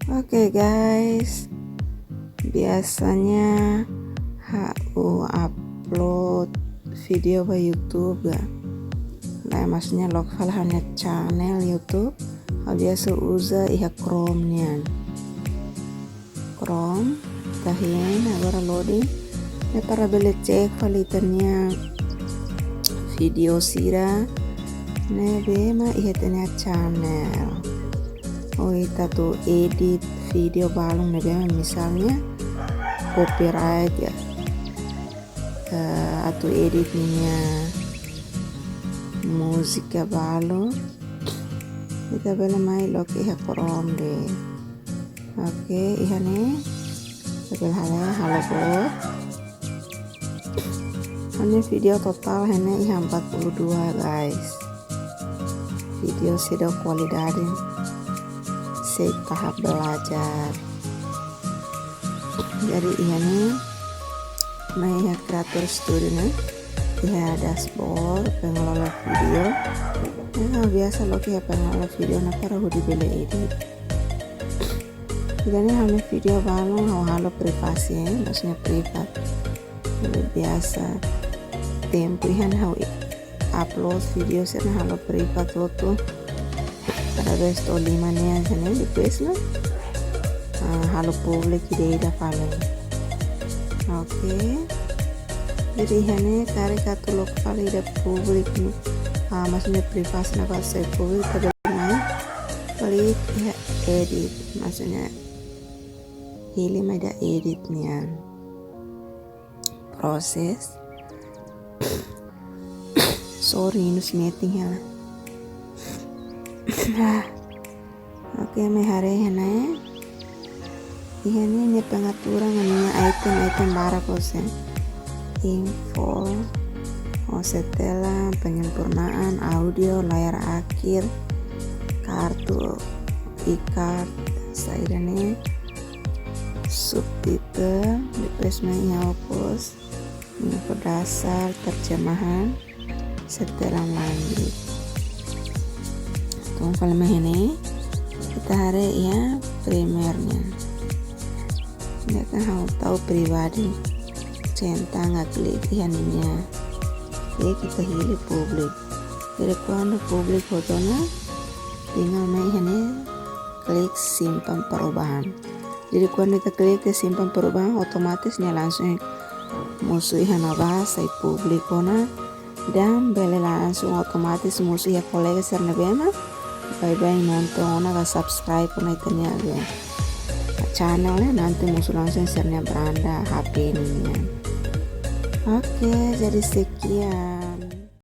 Oke guys, biasanya aku upload video ke YouTube ya. Nah, maksudnya lokal hanya channel YouTube. Biasa usa iha Chrome nian. Chrome, tahin agora loading. Ya para bele cek valitannya video sira. Ne bema iha tanya channel. Kita tuh edit video balung nih misalnya copyright ya atau editnya musik ya balung kita boleh main loke ya Chrome deh. Oke iya nih sebelah halo bot ini video total ini 42 guys, video sudah kualitas tahap belajar. Jadi ini main kreator studio nih, ya dashboard pengelola video. Nah, biasa lo kayak pengelola video nak para hudi bela edit. Jadi hanya video balong halo privasi, maksudnya privat. Jadi biasa tempo ini upload video sana halo privat lo tuh. Pada besto 5 nih sana di place halo publik ide paling. Oke. Jadi ini tarik satu lokal ide publik nih. Maksudnya privasi nak saya publik pada main klik ya edit, maksudnya pilih ada editnya proses. Sorry ini meeting ya. Oke, hari ini ini pengaturan item barang kosen info setelah penyempurnaan audio layar akhir kartu e-card saya ini subtitle replacement hapus info dasar terjemahan setelah lanjut. Film ini kita hari ya primernya ya kan harus tahu pribadi centang nggak klik ininya. Oke kita pilih publik. Jadi kalau publik fotonya tinggal main ini klik simpan perubahan. Jadi kalau kita klik ke simpan perubahan otomatisnya langsung musuh yang bahasa publik kona dan beli langsung otomatis musuh ya kolega serna bema. Bye-bye nonton, subscribe penaikannya ya channelnya nanti musuh langsung share-nya beranda HP ini. Oke, jadi sekian.